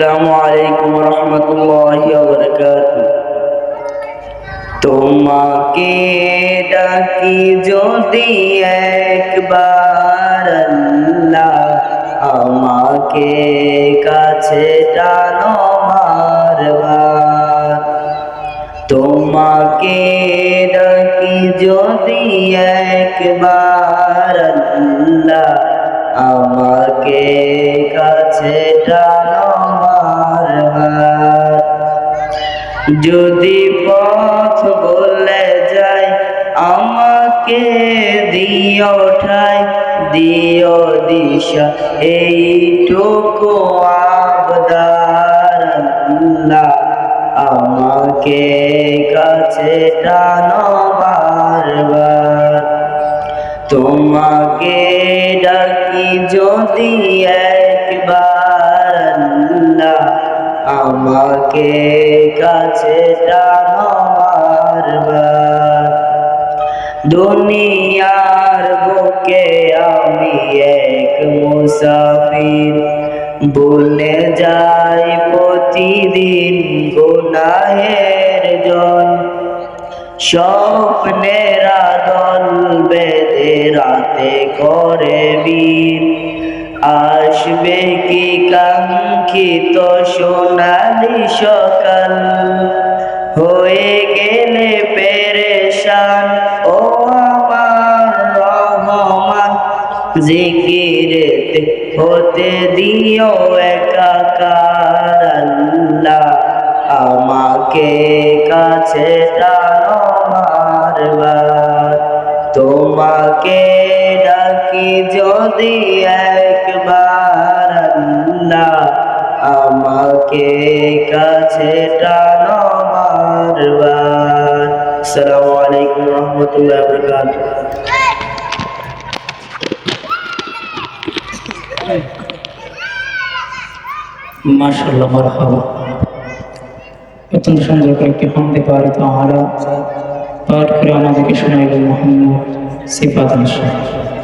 আসসালামু আলাইকুম রহমতুল্লাহি ওয়া বারাকাতুহু। তোমাকে ডাকি যদি একবার আল্লাহ, আমাকে কাছে টানো বারবার। তোমাকে ডাকি যদি একবার আল্লাহ, আমাকে কাছে টানো বারবার। যদি পথ বলে যাই, আমাকে দিও ঠাই, দিও দিশা, এইটুকু আবদার আল্লাহ, আমাকে কাছে টানো বারবার। তোমাকে ডাকি যদি একবার আল্লাহ, আমাকে কাছে টানো বারবার। দুনিয়ার বুকে আমি এক মুসাফির, ভুলে যাই প্রতিদিন গুনাহের জল। স্বপ্নের আদল বেঁধে রাতে করে বীর, আসবে কি কাঙ্ক্ষিত সোনালি সকাল। হয়ে গেলে পেরেশান ও আমার রহমান, জিকিরেতে হতে দিও একাকার আল্লাহ, আমাকে কাছে টানো বারবার। তোমাকে ডাকি যদি একবার আল্লাহ, আমাকে কাছে টানো বারবার। আসসালামু আলাইকুম রহমতুল্লাহি ওয়া বারাকাতুহু। মাশাআল্লাহ, মারহাবা। অত্যন্ত সুন্দর করে একটি হামদে পারিত আলা পাঠ করে আমাদেরকে শোনাইলেন মোহাম্মদ সিফাত আলী সাহেব।